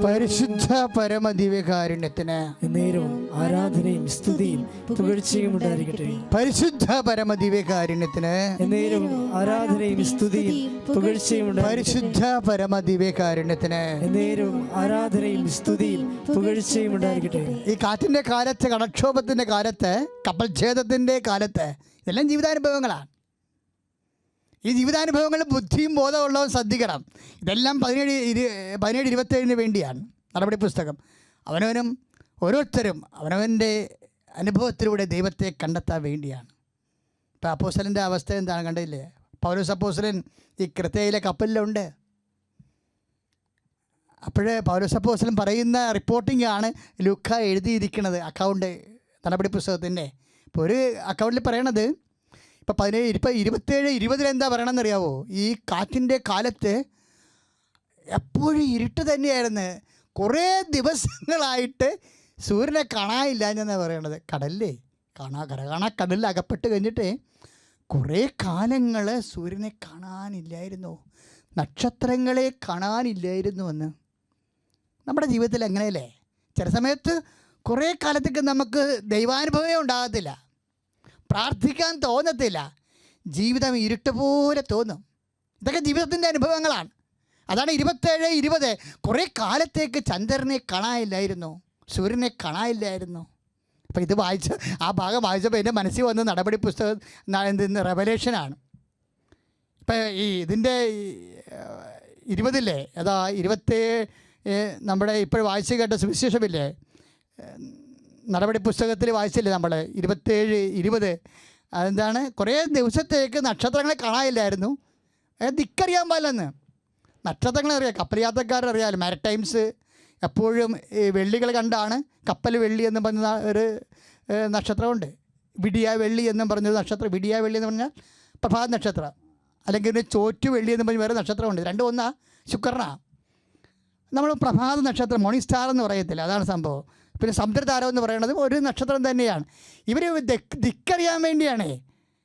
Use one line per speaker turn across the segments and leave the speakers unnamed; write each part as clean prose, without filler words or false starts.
പരിശുദ്ധ പരമദിവ്യകാരുണ്യത്തിന്
നേരവും ആരാധനയും സ്തുതിയും പുകഴ്ചയും ഉണ്ടായിരിക്കട്ടെ.
പരിശുദ്ധ പരമദിവ്യകാരുണ്യത്തിന്
നേരവും ആരാധനയും സ്തുതിയും പുകഴ്ചയും
പരിശുദ്ധ പരമദിവ്യകാരുണ്യത്തിന്
നേരവും ആരാധനയും സ്തുതിയും പുകഴ്ചയും ഉണ്ടായിരിക്കട്ടെ.
ഈ കാറ്റിന്റെ കാലത്ത്, കടക്ഷോഭത്തിന്റെ കാലത്ത്, കപ്പൽ ഛേദത്തിന്റെ കാലത്ത് ഇതെല്ലാം ജീവിതാനുഭവങ്ങളാണ്. ഈ ജീവിതാനുഭവങ്ങൾ ബുദ്ധിയും ബോധമുള്ളവൻ ശ്രദ്ധിക്കണം. ഇതെല്ലാം 17-27 വേണ്ടിയാണ് നടപടി പുസ്തകം. അവനവനും ഓരോരുത്തരും അവനവൻ്റെ അനുഭവത്തിലൂടെ ദൈവത്തെ കണ്ടെത്താൻ വേണ്ടിയാണ്. ഇപ്പോൾ അപ്പോസ്തലൻ്റെ അവസ്ഥ എന്താണ് കണ്ടില്ലേ? പൗലോസ് അപ്പോസ്തലൻ ഈ ക്രേത്തയിലെ കപ്പലിലുണ്ട്. അപ്പോഴേ പൗലോസ് അപ്പോസ്തലൻ പറയുന്ന റിപ്പോർട്ടിംഗ് ആണ് ലൂക്ക എഴുതിയിരിക്കുന്നത് അക്കൗണ്ട് നടപടി പുസ്തകത്തിൻ്റെ. ഇപ്പോൾ ഒരു അക്കൗണ്ടിൽ പറയണത് ഇപ്പോൾ 27-20 എന്താ പറയണമെന്നറിയാവോ? ഈ കാറ്റിൻ്റെ കാലത്ത് എപ്പോഴും ഇരുട്ട് തന്നെയായിരുന്നു. കുറേ ദിവസങ്ങളായിട്ട് സൂര്യനെ കാണാനില്ല എന്നാണ് പറയണത്. കടലിലേ കടലിൽ അകപ്പെട്ട് കഴിഞ്ഞിട്ട് കുറേ കാലങ്ങൾ സൂര്യനെ കാണാനില്ലായിരുന്നു, നക്ഷത്രങ്ങളെ കാണാനില്ലായിരുന്നു എന്ന്. നമ്മുടെ ജീവിതത്തിൽ എങ്ങനെയല്ലേ? ചില സമയത്ത് കുറേ കാലത്തേക്ക് നമുക്ക് ദൈവാനുഭവമേ ഉണ്ടാകത്തില്ല, പ്രാർത്ഥിക്കാൻ തോന്നത്തില്ല, ജീവിതം ഇരുട്ട് പോലെ തോന്നും. ഇതൊക്കെ ജീവിതത്തിൻ്റെ അനുഭവങ്ങളാണ്. അതാണ് 27-20. കുറേ കാലത്തേക്ക് ചന്ദ്രനെ കാണാനില്ലായിരുന്നു, സൂര്യനെ കാണാനില്ലായിരുന്നു. അപ്പോൾ ഇത് ആ ഭാഗം വായിച്ചപ്പോൾ എൻ്റെ മനസ്സിൽ വന്ന നടപടി പുസ്തകം റെവലേഷനാണ്. ഇപ്പം ഇതിൻ്റെ 20 അതാ 27 നമ്മുടെ ഇപ്പോൾ വായിച്ച് കേട്ട സുവിശേഷമില്ലേ, നടപടി പുസ്തകത്തിൽ വായിച്ചില്ലേ നമ്മൾ 27-20? അതെന്താണ്? കുറേ ദിവസത്തേക്ക് നക്ഷത്രങ്ങളെ കാണാനില്ലായിരുന്നു, ദിക്കറിയാൻ പാടില്ലെന്ന്. നക്ഷത്രങ്ങളറിയാം, കപ്പൽ യാത്രക്കാരറിയാമല്ലോ. മാരിടൈംസ് എപ്പോഴും വെള്ളികൾ കണ്ടാണ്. കപ്പൽ വെള്ളി എന്ന് പറഞ്ഞ ഒരു നക്ഷത്രമുണ്ട്. വിടിയ വെള്ളി എന്നും പറഞ്ഞൊരു നക്ഷത്രം. വിടിയ വെള്ളി എന്ന് പറഞ്ഞാൽ പ്രഭാത നക്ഷത്രം, അല്ലെങ്കിൽ ഒരു ചോറ്റു വെള്ളി എന്ന് പറഞ്ഞ് വേറെ നക്ഷത്രമുണ്ട്. രണ്ടും ഒന്നാ, ശുക്രനാണ്. നമ്മൾ പ്രഭാത നക്ഷത്രം, മോർണിംഗ് സ്റ്റാർ എന്ന് പറയത്തില്ല, അതാണ് സംഭവം. പിന്നെ സമുദ്രതാരം എന്ന് പറയുന്നത് ഒരു നക്ഷത്രം തന്നെയാണ്. ഇവർ ദിക്കറിയാൻ വേണ്ടിയാണ്.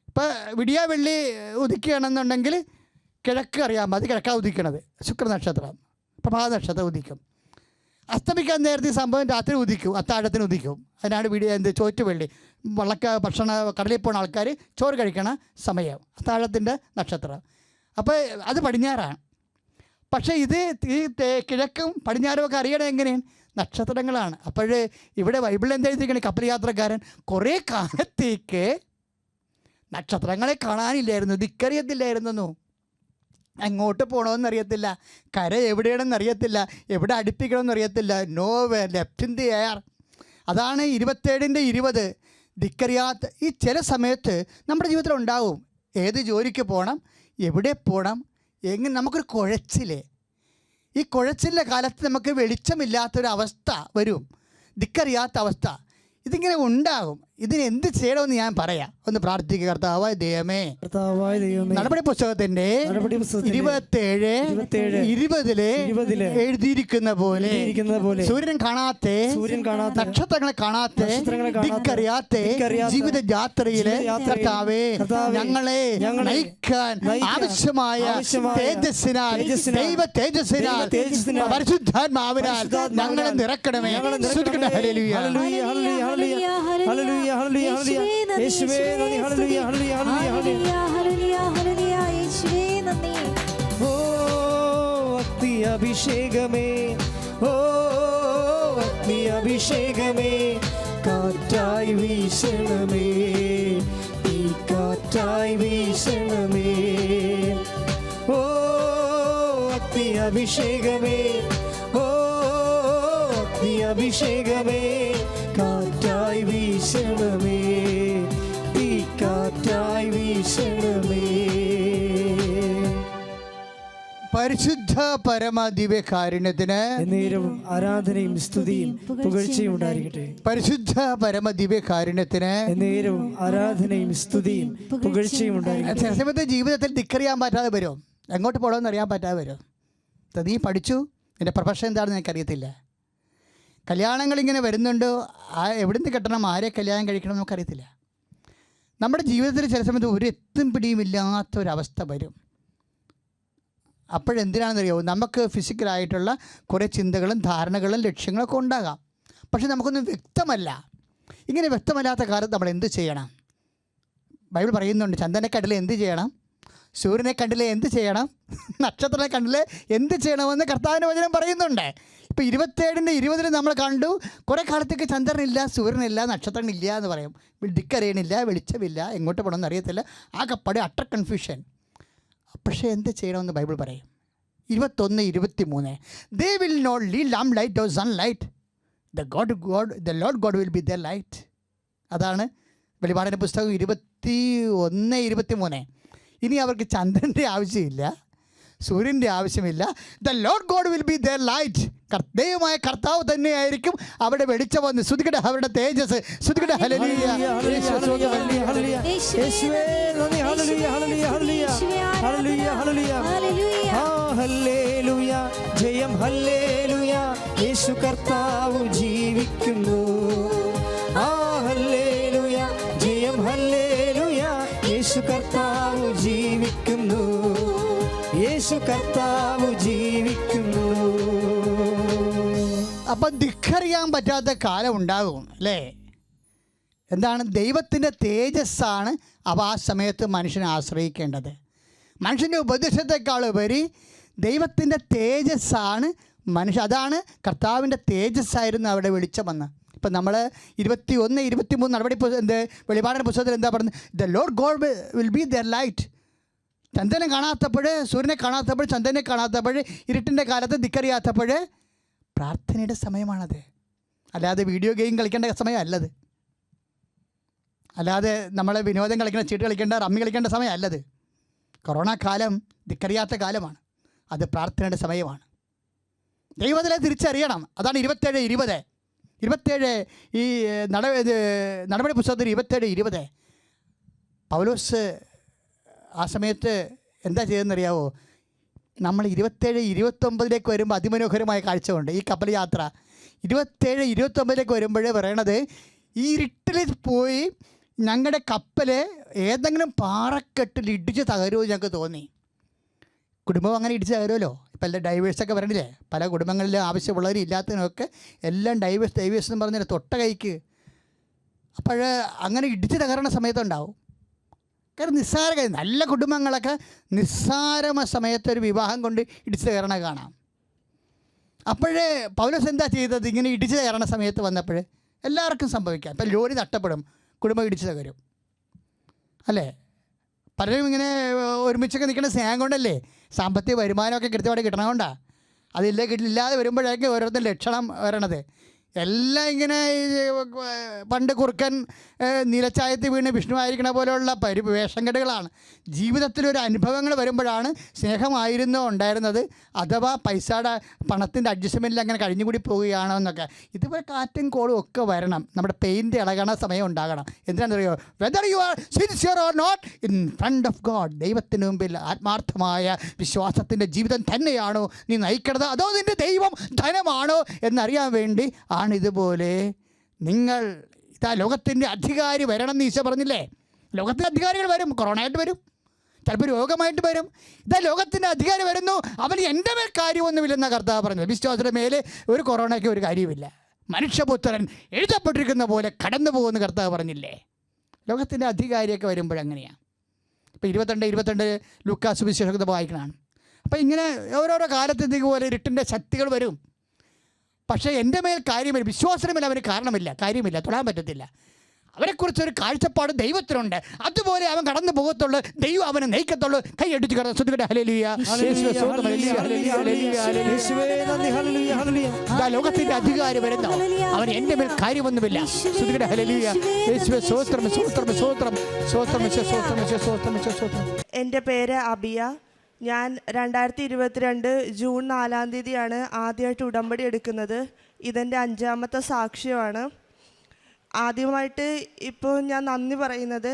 ഇപ്പോൾ വിടിയ വെള്ളി ഉദിക്കുകയാണെന്നുണ്ടെങ്കിൽ കിഴക്ക് അറിയാൻ മതി, കിഴക്കാണ് ഉദിക്കണത്. ശുക്രനക്ഷത്രം, പ്രഭാത നക്ഷത്രം ഉദിക്കും. അസ്തമിക്കാൻ നേരത്തെ സംഭവം രാത്രി ഉദിക്കും, അത്താഴത്തിന് ഉദിക്കും. അതിനാണ് ചോറ്റ് വെള്ളി. കടലിൽ പോകുന്ന ആൾക്കാർ ചോറ് കഴിക്കണ സമയം അത്താഴത്തിൻ്റെ നക്ഷത്രം. അപ്പോൾ അത് പടിഞ്ഞാറാണ്. പക്ഷേ ഇത് ഈ കിഴക്കും പടിഞ്ഞാറും ഒക്കെ അറിയണം എങ്ങനെയാണ്? നക്ഷത്രങ്ങളാണ്. അപ്പോൾ ഇവിടെ ബൈബിളിൽ എന്താ എഴുതിയിരിക്കണേ? കപ്പൽ യാത്രക്കാരൻ കുറേ കാലത്തേക്ക് നക്ഷത്രങ്ങളെ കാണാനില്ലായിരുന്നു, ദിക്കറിയത്തില്ലായിരുന്നു. അങ്ങോട്ട് പോകണമെന്നറിയത്തില്ല, കര എവിടെയാണെന്ന് അറിയത്തില്ല, എവിടെ അടുപ്പിക്കണമെന്ന് അറിയത്തില്ല. No left in the air. അതാണ് 27-20 ദിക്കറിയാത്ത. ഈ ചില സമയത്ത് നമ്മുടെ ജീവിതത്തിൽ ഉണ്ടാവും. ഏത് ജോലിക്ക് പോകണം, എവിടെ പോകണം, എങ്ങനെ, നമുക്കൊരു കുഴച്ചിലേ. ഈ കുഴച്ചിലിൻ്റെ കാലത്ത് നമുക്ക് വെളിച്ചമില്ലാത്തൊരവസ്ഥ വരും, ദിക്കറിയാത്ത അവസ്ഥ. ഇതിങ്ങനെ ഉണ്ടാകും. ഇതിന് എന്ത് ചെയ്യണമെന്ന് ഞാൻ പറയാം. ഒന്ന് പ്രാർത്ഥിക്കുക. കർത്താവായ ദൈവമേ, നടപടി പുസ്തകത്തിന്റെ 27-20 എഴുതിയിരിക്കുന്ന പോലെ സൂര്യൻ കാണാത്ത, നക്ഷത്രങ്ങളെ കാണാത്ത, ദിക്കറിയാത്ത ജീവിത യാത്രയിലെ കർത്താവേ, ഞങ്ങളെ നയിക്കാൻ ആവശ്യമായ തേജസ്സിനാൽ, ദൈവ തേജസ്സിനാൽ, പരിശുദ്ധാത്മാവിനാൽ ഞങ്ങളെ നിറക്കണമേ. ഹല്ലേലൂയ, ഹല്ലേലൂയ, ഹല്ലേലൂയ, ഹല്ലേലൂയ, യേശുവേ നന്ദി. Hallelujah, hallelujah, hallelujah, hallelujah, hallelujah, യേശുവേ നന്ദി.
ഓ അഗ്നി അഭിഷേകമേ, ഓ അഗ്നി അഭിഷേകമേ, കാറ്റായി വീശണമേ, ഈ കാറ്റായി വീശണമേ. ഓ അഗ്നി അഭിഷേകമേ, ഓ അഗ്നി അഭിഷേകമേ, കാറ്റായി വീശണമേ, ഈ കാറ്റായി വീശണമേ. പരിശുദ്ധ പരമദിവ്യകാരുണ്യത്തിന് നേരവും ആരാധനയും സ്തുതിയും പുകഴ്ചയും ഉണ്ടായിരിക്കട്ടെ. പരിശുദ്ധ പരമദിവ്യകാരുണ്യത്തിന് നേരവും ആരാധനയും സ്തുതിയും പുകഴ്ചയും ഉണ്ടായിരിക്കട്ടെ. ചില സമയത്ത് ജീവിതത്തിൽ ദിക്കറിയാൻ പറ്റാതെ വരും, എങ്ങോട്ട് പോകണമെന്ന് അറിയാൻ പറ്റാതെ വരും. നീ പഠിച്ചു, നിൻ്റെ പ്രൊഫഷൻ എന്താണെന്ന് എനിക്കറിയത്തില്ല. കല്യാണങ്ങളിങ്ങനെ വരുന്നുണ്ട്, എവിടുന്ന് കെട്ടണം, ആരെ കല്യാണം കഴിക്കണം നമുക്കറിയത്തില്ല. നമ്മുടെ ജീവിതത്തിൽ ചില സമയത്ത് ഒരു എത്തും പിടിയും ഇല്ലാത്തൊരവസ്ഥ വരും.
അപ്പോഴെന്തിനാണെന്നറിയോ, നമുക്ക് ഫിസിക്കലായിട്ടുള്ള കുറേ ചിന്തകളും ധാരണകളും ലക്ഷ്യങ്ങളൊക്കെ ഉണ്ടാകാം. പക്ഷെ നമുക്കൊന്നും വ്യക്തമല്ല. ഇങ്ങനെ വ്യക്തമല്ലാത്ത കാലത്ത് നമ്മൾ എന്ത് ചെയ്യണം? ബൈബിൾ പറയുന്നുണ്ട്, ചന്ദ്രനെ കണ്ടില്ലേ എന്ത് ചെയ്യണം, സൂര്യനെ കണ്ടില്ലേ എന്ത് ചെയ്യണം, നക്ഷത്രത്തെ കണ്ടില്ലേ എന്ത് ചെയ്യണമെന്ന് കർത്താവിൻ്റെ വചനം പറയുന്നുണ്ട്. ഇപ്പോൾ 27-ൻ്റെ 20 നമ്മൾ കണ്ടു, കുറേ കാലത്തേക്ക് ചന്ദ്രനില്ല, സൂര്യനില്ല, നക്ഷത്രങ്ങളില്ല എന്ന് പറയും. ദിക്കറിയണില്ല, വെളിച്ചമില്ല, എങ്ങോട്ട് പോകണമെന്ന് അറിയത്തില്ല, ആകെപ്പാടെ അട്ടർ കൺഫ്യൂഷൻ. പക്ഷേ എന്ത് ചെയ്യണമെന്ന് ബൈബിൾ പറയും. 21-23 They will not need lamplight or sunlight. The Lord God will be their light. അതാണ് വെളിപാടിൻ്റെ പുസ്തകം 21-23. ഇനി അവർക്ക് ചന്ദ്രൻ്റെ ആവശ്യമില്ല, സൂര്യൻ്റെ ആവശ്യമില്ല. The Lord God will be there light. ദൈവമായ കർത്താവ് തന്നെയായിരിക്കും അവിടെ വെളിച്ചമെന്ന്. ശ്രുതിക്കട്ടെ അവരുടെ തേജസ്, ശ്രുതിക്കട്ടെ ഹല്ലേലൂയ.
ജയം ഹല്ലേലൂയ, യേശു കർത്താവ് ജീവിക്കുന്നു. ഹല്ലേലൂയ, ജയം ഹല്ലേലൂയ, യേശു കർത്താവ് ജീവിക്കുന്നു, യേശു കർത്താവ് ജീവിക്കുന്നു.
അപ്പം ധിക്കറിയാൻ പറ്റാത്ത കാലം ഉണ്ടാകും അല്ലേ? എന്താണ്? ദൈവത്തിൻ്റെ തേജസ്സാണ് അവ ആ സമയത്ത് മനുഷ്യനെ ആശ്രയിക്കേണ്ടത്. മനുഷ്യൻ്റെ ഉപദേശത്തെക്കാൾ ഉപരി ദൈവത്തിൻ്റെ തേജസ്സാണ് മനുഷ്യ. അതാണ് കർത്താവിൻ്റെ തേജസ്സായിരുന്നു അവിടെ വെളിച്ചമെന്ന്. ഇപ്പം നമ്മൾ 21-23 നടപടി വെളിപാടിൻ്റെ പുസ്തകത്തിൽ എന്താ പറയുന്നത്? The Lord God will be there light. ചന്ദ്രനെ കാണാത്തപ്പോൾ, സൂര്യനെ കാണാത്തപ്പോൾ, ചന്ദ്രനെ കാണാത്തപ്പോൾ, ഇരുട്ടിൻ്റെ കാലത്ത് ധിക്കറിയാത്തപ്പോൾ പ്രാർത്ഥനയുടെ സമയമാണത്. അല്ലാതെ വീഡിയോ ഗെയിം കളിക്കേണ്ട സമയമല്ലത്. അല്ലാതെ നമ്മൾ വിനോദം കളിക്കേണ്ട, ചീട്ട് കളിക്കേണ്ട, റമ്മി കളിക്കേണ്ട സമയമല്ലത്. കൊറോണ കാലം ധിക്കറിയാത്ത കാലമാണ്. അത് പ്രാർത്ഥനയുടെ സമയമാണ്. ദൈവത്തിനെ തിരിച്ചറിയണം. അതാണ് 27 ഈ നടപടി പുസ്തകത്തിൽ 27-20 പൗലോസ് ആ സമയത്ത് എന്താ ചെയ്തെന്നറിയാവോ? നമ്മൾ 27-29 വരുമ്പോൾ അതിമനോഹരമായ കാഴ്ചയുണ്ട്. ഈ കപ്പൽ യാത്ര 27-29 വരുമ്പോഴേ പറയണത്, ഈ ഇരുട്ടിൽ പോയി ഞങ്ങളുടെ കപ്പൽ ഏതെങ്കിലും പാറക്കെട്ടിൽ ഇടിച്ച് തകരുമോ ഞങ്ങൾക്ക് തോന്നി. കുടുംബം അങ്ങനെ ഇടിച്ച് തകരുമല്ലോ. ഇപ്പം എല്ലാം ഡൈവേഴ്സൊക്കെ വരണില്ലേ, പല കുടുംബങ്ങളിലും ആവശ്യമുള്ളവരും ഇല്ലാത്തതിനൊക്കെ എല്ലാം ഡൈവേഴ്സ് എന്ന് പറഞ്ഞാൽ തൊട്ട കൈക്ക്. അപ്പോൾ അങ്ങനെ ഇടിച്ച് തകരണ സമയത്തുണ്ടാവും. കാരണം നിസ്സാര കാര്യം, നല്ല കുടുംബങ്ങളൊക്കെ നിസ്സാരമ സമയത്തൊരു വിവാഹം കൊണ്ട് ഇടിച്ച് കയറണ കാണാം. അപ്പോഴേ പൗലോസ് എന്താ ചെയ്തത്? ഇങ്ങനെ ഇടിച്ച് കയറണ സമയത്ത് വന്നപ്പോൾ എല്ലാവർക്കും സംഭവിക്കാം. ഇപ്പം ലോറി നഷ്ടപ്പെടും, കുടുംബം ഇടിച്ച് തകരും അല്ലേ? പലരും ഇങ്ങനെ ഒരുമിച്ചൊക്കെ നിൽക്കുന്ന സ്നേഹം കൊണ്ടല്ലേ, സാമ്പത്തിക വരുമാനമൊക്കെ കൃത്യമായിട്ട് കിട്ടണതുകൊണ്ടാണ്. ഇല്ലാതെ വരുമ്പോഴേക്കും ഓരോരുത്തർ ലക്ഷണം വരണത്. എല്ലാം ഇങ്ങനെ പണ്ട് കുറുക്കൻ നിലച്ചായത്തിൽ വീണ് വിഷ്ണുവായിരിക്കണ പോലെയുള്ള വേഷംകെട്ടുകളാണ്. ജീവിതത്തിലൊരു അനുഭവങ്ങൾ വരുമ്പോഴാണ് സ്നേഹമായിരുന്നോ ഉണ്ടായിരുന്നത്, അഥവാ പൈസയുടെ പണത്തിൻ്റെ അഡ്ജസ്റ്റ്മെൻറ്റിൽ അങ്ങനെ കഴിഞ്ഞുകൂടി പോവുകയാണോ എന്നൊക്കെ. ഇതുപോലെ കാറ്റും കോളും ഒക്കെ വരണം. നമ്മുടെ പെയിൻ്റ് ഇളകണ സമയം ഉണ്ടാകണം. എന്തിനാണെന്നറിയോ? Whether you are sincere or not in front of God, ദൈവത്തിന് മുമ്പിൽ ആത്മാർത്ഥമായ വിശ്വാസത്തിൻ്റെ ജീവിതം തന്നെയാണോ നീ നയിക്കണത്, അതോ നിൻ്റെ ദൈവം ധനമാണോ എന്നറിയാൻ വേണ്ടി ഇതുപോലെ നിങ്ങൾ ഇതാ ലോകത്തിൻ്റെ അധികാരി വരണം എന്ന് ഈശോ പറഞ്ഞില്ലേ? ലോകത്തിൻ്റെ അധികാരികൾ വരും, കൊറോണയായിട്ട് വരും, ചിലപ്പോൾ രോഗമായിട്ട് വരും. ഇതാ ലോകത്തിൻ്റെ അധികാരി വരുന്നു, അവന് എൻ്റെ മേൽ കാര്യമൊന്നുമില്ലെന്നാണ് കർത്താവ് പറഞ്ഞത്. വിശ്വാസത്തിൻ്റെ മേലെ ഒരു കൊറോണയ്ക്ക് ഒരു കാര്യമില്ല. മനുഷ്യപുത്രൻ എഴുതപ്പെട്ടിരിക്കുന്ന പോലെ കടന്നു പോകുമെന്ന് കർത്താവ് പറഞ്ഞില്ലേ? ലോകത്തിൻ്റെ അധികാരിയൊക്കെ വരുമ്പോഴങ്ങനെയാണ്. ഇപ്പോൾ 22 ലൂക്കാ സുവിശേഷകത വായിക്കണതാണ്. അപ്പോൾ ഇങ്ങനെ ഓരോരോ കാലത്തേക്ക് പോലെ ഇരുട്ടിൻ്റെ ശക്തികൾ വരും. പക്ഷേ എൻ്റെ മേൽ കാര്യമില്ല, വിശ്വാസത്തിന് മേൽ അവന് കാര്യമില്ല, തൊടാൻ പറ്റത്തില്ല. അവരെക്കുറിച്ചൊരു കാഴ്ചപ്പാട് ദൈവത്തിനുണ്ട്. അതുപോലെ അവൻ കടന്നു പോകത്തുള്ളൂ, ദൈവം അവനെ നയിക്കത്തുള്ളൂ. കൈയടിച്ച് കടന്നു ഹല്ലേലൂയ. ലോകത്തിന്റെ അധികാരി വരുന്നു, അവൻ എൻ്റെ മേൽ കാര്യമൊന്നുമില്ല.
എൻ്റെ പേര് അബിയ. ഞാൻ 2022 ജൂൺ 4-ാം തീയതിയാണ് ആദ്യമായിട്ട് ഉടമ്പടി എടുക്കുന്നത്. ഇതെൻ്റെ 5ാമത്തെ സാക്ഷ്യമാണ്. ആദ്യമായിട്ട് ഇപ്പോൾ ഞാൻ നന്ദി പറയുന്നത്,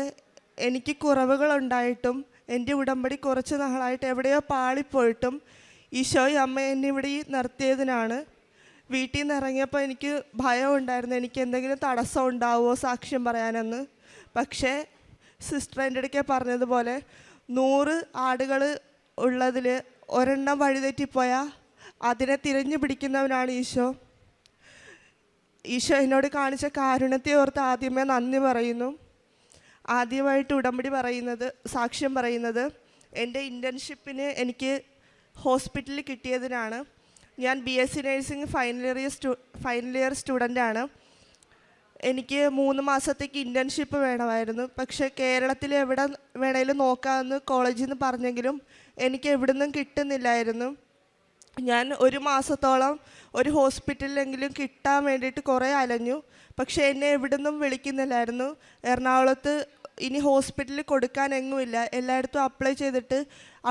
എനിക്ക് കുറവുകളുണ്ടായിട്ടും എൻ്റെ ഉടമ്പടി കുറച്ച് നാളായിട്ട് എവിടെയോ പാളിപ്പോയിട്ടും ഈശോയും അമ്മ എന്നെ ഇവിടെ നിർത്തിയതിനാണ്. വീട്ടിൽ നിന്ന് ഇറങ്ങിയപ്പോൾ എനിക്ക് ഭയം ഉണ്ടായിരുന്നു, എനിക്ക് എന്തെങ്കിലും തടസ്സം ഉണ്ടാവുമോ സാക്ഷ്യം പറയാനെന്ന്. പക്ഷേ സിസ്റ്റർ എൻ്റെ ഇടയ്ക്ക് പറഞ്ഞതുപോലെ 100 ആടുകൾ ഉള്ളതിൽ ഒരെണ്ണം വഴിതെറ്റിപ്പോയാൽ അതിനെ തിരഞ്ഞു പിടിക്കുന്നവനാണ് ഈശോ. ഈശോ എന്നോട് കാണിച്ച കാരുണ്യത്തെ ഓർത്ത് ആദ്യമേ നന്ദി പറയുന്നു. ആദ്യമായിട്ട് ഉടമ്പടി പറയുന്നത്, സാക്ഷ്യം പറയുന്നത് എൻ്റെ ഇൻറ്റേൺഷിപ്പിന് എനിക്ക് ഹോസ്പിറ്റലിൽ കിട്ടിയതിനാണ്. ഞാൻ BSc നഴ്സിംഗ് ഫൈനൽ ഇയർ സ്റ്റുഡൻ്റാണ്. എനിക്ക് 3 മാസത്തേക്ക് ഇൻറ്റേൺഷിപ്പ് വേണമായിരുന്നു. പക്ഷേ കേരളത്തിൽ എവിടെ വേണേലും നോക്കാമെന്ന് കോളേജിൽ നിന്ന് പറഞ്ഞെങ്കിലും എനിക്ക് എവിടെ നിന്നും കിട്ടുന്നില്ലായിരുന്നു. ഞാൻ 1 മാസത്തോളം ഒരു ഹോസ്പിറ്റലിലെങ്കിലും കിട്ടാൻ വേണ്ടിയിട്ട് കുറേ അലഞ്ഞു. പക്ഷേ എന്നെ എവിടെ നിന്നും വിളിക്കുന്നില്ലായിരുന്നു. എറണാകുളത്ത് ഇനി ഹോസ്പിറ്റലിൽ കൊടുക്കാൻ എങ്ങുമില്ല, എല്ലായിടത്തും അപ്ലൈ ചെയ്തിട്ട്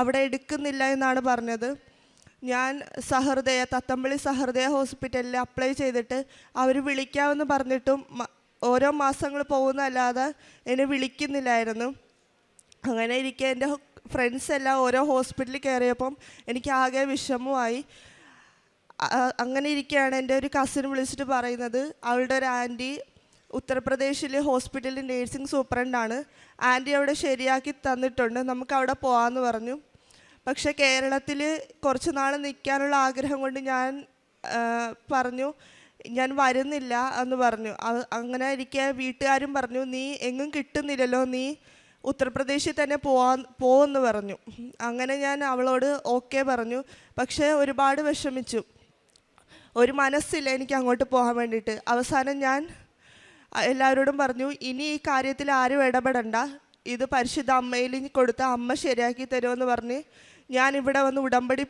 അവിടെ എടുക്കുന്നില്ല എന്നാണ് പറഞ്ഞത്. ഞാൻ തത്തമ്പള്ളി സഹൃദയ ഹോസ്പിറ്റലിൽ അപ്ലൈ ചെയ്തിട്ട് അവർ വിളിക്കാമെന്ന് പറഞ്ഞിട്ടും ഓരോ മാസങ്ങൾ പോകുന്നതല്ലാതെ എന്നെ വിളിക്കുന്നില്ലായിരുന്നു. അങ്ങനെ ഇരിക്കെ എൻ്റെ ഫ്രണ്ട്സ് എല്ലാം ഓരോ ഹോസ്പിറ്റലിൽ കയറിയപ്പം എനിക്ക് ആകെ വിഷമമായി. അങ്ങനെ ഇരിക്കുകയാണ് എൻ്റെ ഒരു കസിൻ വിളിച്ചിട്ട് പറയുന്നത്, അവളുടെ ഒരു ആൻറ്റി ഉത്തർപ്രദേശിലെ ഹോസ്പിറ്റലിൽ നേഴ്സിംഗ് സൂപ്രണ്ടാണ്, ആൻറ്റി അവിടെ ശരിയാക്കി തന്നിട്ടുണ്ട്, നമുക്ക് അവിടെ പോകാമെന്ന് പറഞ്ഞു. പക്ഷേ കേരളത്തിൽ കുറച്ച് നാൾ നിൽക്കാനുള്ള ആഗ്രഹം കൊണ്ട് ഞാൻ പറഞ്ഞു ഞാൻ വരുന്നില്ല എന്ന് പറഞ്ഞു. അങ്ങനെ ഇരിക്കെ വീട്ടുകാരും പറഞ്ഞു, നീ എങ്ങും കിട്ടുന്നില്ലല്ലോ, നീ ഉത്തർപ്രദേശിൽ തന്നെ പോകുമെന്ന് പറഞ്ഞു. അങ്ങനെ ഞാൻ അവളോട് ഓക്കെ പറഞ്ഞു. പക്ഷേ ഒരുപാട് വിഷമിച്ചു, ഒരു മനസ്സില്ല എനിക്ക് അങ്ങോട്ട് പോകാൻ വേണ്ടിയിട്ട്. അവസാനം ഞാൻ എല്ലാവരോടും പറഞ്ഞു, ഇനി ഈ കാര്യത്തിൽ ആരും ഇടപെടണ്ട, ഇത് പരിശുദ്ധ അമ്മയിൽ കൊടുത്ത അമ്മ ശരിയാക്കി തരുമെന്ന് പറഞ്ഞ് ഞാനിവിടെ വന്ന് ഉടമ്പടി